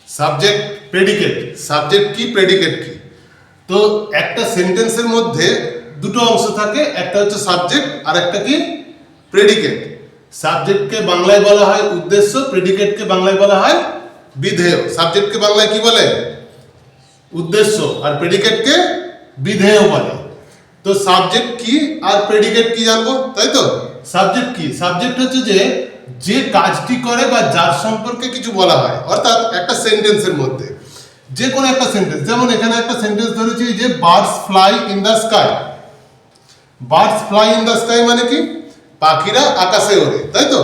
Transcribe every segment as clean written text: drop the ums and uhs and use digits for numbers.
Subject predicate, subject কি predicate কি। তো একটা সেন্টেন্সের মধ্যে দুটো অংশ থাকে, একটা হচ্ছে সাবজেক্ট আর একটা কি প্রেডিকেট। সাবজেক্টকে বাংলায় বলা হয় উদ্দেশ্য, প্রেডিকেটকে বাংলায় বলা হয় বিধেয়। সাবজেক্টকে বাংলায় কি বলে? উদ্দেশ্য, আর প্রেডিকেটকে বিধেয় বলে। তো সাবজেক্ট কি আর প্রেডিকেট কি জানবো, তাই তো? সাবজেক্ট কি? সাবজেক্ট হচ্ছে যে কাজটি করে বা যার সম্পর্কে কিছু বলা হয়, অর্থাৎ একটা সেন্টেন্সের মধ্যে যে কোনো একটা সেন্টেন্স, যেমন এখানে একটা সেন্টেন্স ধরেছি যে birds fly in the sky. Birds fly in the sky মানে কি? পাখিরা আকাশে ওড়ে, তাই তো?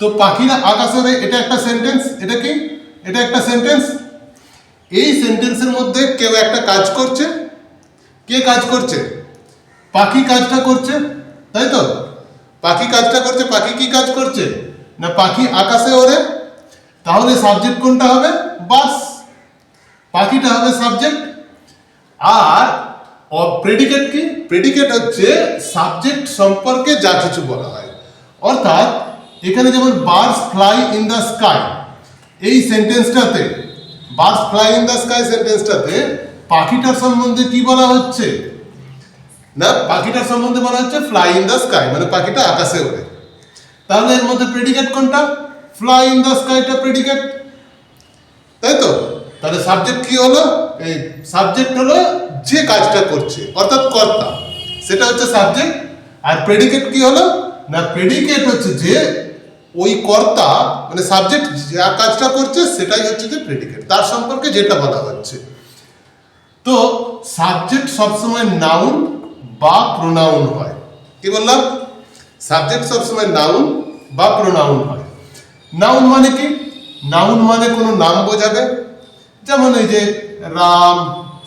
তো পাখিরা আকাশে ওড়ে, এটা একটা সেন্টেন্স। এটা কি? এটা একটা সেন্টেন্স। এই সেন্টেন্সের মধ্যে কেউ একটা কাজ করছে। কে কাজ করছে? পাখি কাজটা করছে, তাই তো? পাখি কাজটা করছে। পাখি কি কাজ করছে? না, পাখি আকাশে ওড়ে। তাহলে সাবজেক্ট কোনটা হবে? বার্ডস, পাখিটা হবে সাবজেক্ট। আর প্রেডিকেট কি? প্রেডিকেট হচ্ছে সাবজেক্ট সম্পর্কে যা কিছু বলা হয়। অর্থাৎ এখানে যেমন birds fly in the sky, এই সেন্টেন্সটাতে birds fly in the sky সেন্টেন্সটাতে পাখিটার সম্বন্ধে কি বলা হচ্ছে? না, পাখিটার সম্বন্ধে বলা হচ্ছে ফ্লাই ইন দ্য স্কাই, মানে পাখিটা আকাশে ওড়ে। তাহলে এর মধ্যে প্রেডিকেট কোনটা? ফ্লাই ইন দ্য স্কাইটা প্রেডিকেট, তাই তো? তাহলে সাবজেক্ট কি হলো? এই সাবজেক্ট হলো যে কাজটা করছে, অর্থাৎ কর্তা, সেটা হচ্ছে সাবজেক্ট। আর প্রেডিকেট কি হলো? না, প্রেডিকেট হচ্ছে যে ওই কর্তা, মানে সাবজেক্ট যা কাজটা করছে সেটাই হচ্ছে যে প্রেডিকেট, তার সম্পর্কে যেটা বলা হচ্ছে। তো সাবজেক্ট সবসময় নাউন বা প্রোনাউন হয়। কি বললাম? সাবজেক্ট সবসময় নাউন বা প্রোনাউন হয়। নাউন মানে কি? নাউন মানে কোনো নাম বোঝাবে। যেমন এই যে রাম,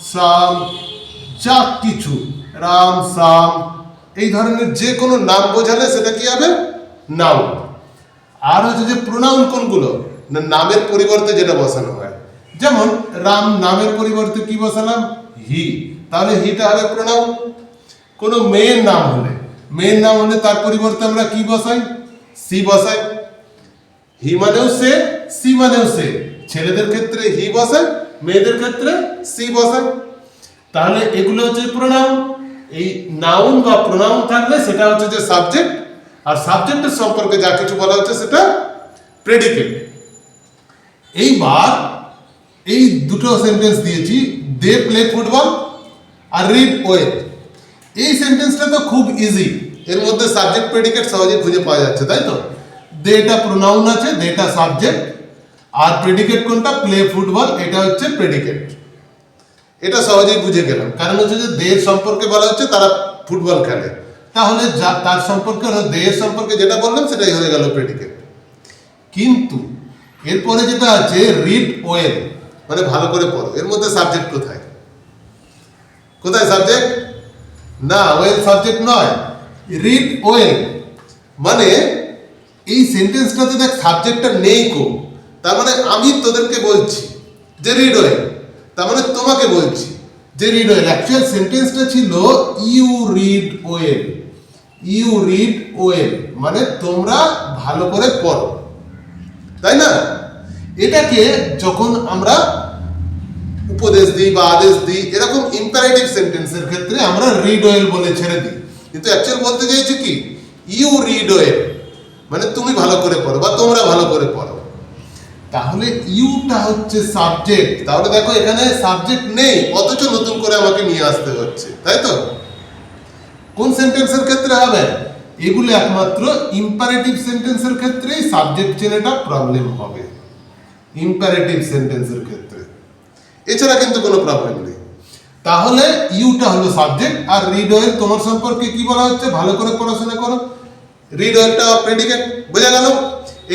শ্যাম, যা কিছু, রাম, শ্যাম, এই ধরনের যে কোনো নাম বোঝালে সেটা কি হবে? নাউন। আর হচ্ছে যে প্রোনাউন কোনগুলো? না, নামের পরিবর্তে যেটা বসানো হয়। যেমন রাম নামের পরিবর্তে কি বসালাম? হি, তাহলে হিটা হবে প্রোনাউন। কোনো মেয়ের নাম হলে তার পরিবর্তে আমরা কি বসাই? সি বসাই। হি মানেও সে, সি মানেও সে। ছেলেদের ক্ষেত্রে হি বসাই, মেয়েদের ক্ষেত্রে সি বসাই। তাহলে এগুলো হচ্ছে প্রোনাউন। এই নাউন বা প্রোনাউন থাকলে সেটা হচ্ছে যে সাবজেক্ট, আর সাবজেক্টের সম্পর্কে যা কিছু বলা হচ্ছে সেটা প্রেডিকেট। এইবার এই দুটো সেন্টেন্স দিয়েছি, দে প্লে ফুটবল আর রিড ওয়েল। এই সেন্টেন্সটা তো খুব ইজি, এর মধ্যে সাবজেক্ট প্রেডিকেট সহজেই খুঁজে পাওয়া যাচ্ছে, তাই তো? দেটা প্রোনাউন আছে, দেটা সাবজেক্ট, আর প্রেডিকেট কোনটা? প্লে ফুটবল, এটা হচ্ছে প্রেডিকেট। এটা সহজেই বুঝে গেলাম, কারণ হচ্ছে যে দের সম্পর্কে বলা হচ্ছে তারা ফুটবল খেলে, তাহলে যা তার সম্পর্কে দের সম্পর্কে যেটা বললাম সেটাই হয়ে গেল প্রেডিকেট। কিন্তু এরপরে যেটা আছে রিড ওয়েল, মানে ভালো করে পড়ো, এর মধ্যে সাবজেক্ট কোথায়? কোথায় সাবজেক্ট? না, ওয়েল সাবজেক্ট নয়, রিড ওয়েল। মানে এই সেন্টেন্সটাতে দেখ সাবজেক্টটা নেই কো, তার মানে আমি তোদেরকে বলছি যে রিড ওয়েল, তার মানে তোমাকে বলছি যে রিড ওয়েল। অ্যাকচুয়াল সেন্টেন্সটা ছিল you read well. You read well মানে তোমরা ভালো করে পড়ো, তাই না? এটাকে যখন আমরা উপদেশ দিই বা আদেশ দিই, এরকম ইম্পারেটিভ সেন্টেন্সের ক্ষেত্রে আমরা রিড ওয়েল বলে ছেড়ে দিই। কিন্তু অ্যাকচুয়াল বলতে চাইছি কি? ইউ রিড ওয়েল, মানে তুমি ভালো করে পড়ো বা তোমরা ভালো করে পড়ো। তাহলে ইউটা হচ্ছে সাবজেক্ট। তাহলে দেখো এখানে সাবজেক্ট নেই, অথচ নতুন করে আমাকে নিয়ে আসতে হচ্ছে, তাই তো? কোন সেন্টেন্সের ক্ষেত্রে হবে? এগুলো একমাত্র ইম্পারেটিভ সেন্টেন্সের ক্ষেত্রেই সাবজেক্ট চেনাটা প্রবলেম হবে, ইম্পারেটিভ সেন্টেন্সের ক্ষেত্রে। এছাড়া কিন্তু কোনো প্রবলেম নেই। তাহলে ইউটা হলো সাবজেক্ট, আর রিড ওয়েল তোমার সম্পর্কে কি বলা হচ্ছে? ভালো করে পড়াশোনা করো। রিড ওয়েলটা প্রেডিকেট, বোঝা গেল?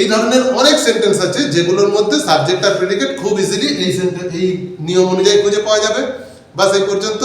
এই ধরনের অনেক সেন্টেন্স আছে যেগুলোর মধ্যে সাবজেক্ট আর প্রেডিকেট খুব ইজিলি এই নিয়ম অনুযায়ী খুঁজে পাওয়া যাবে। বাস এই পর্যন্ত।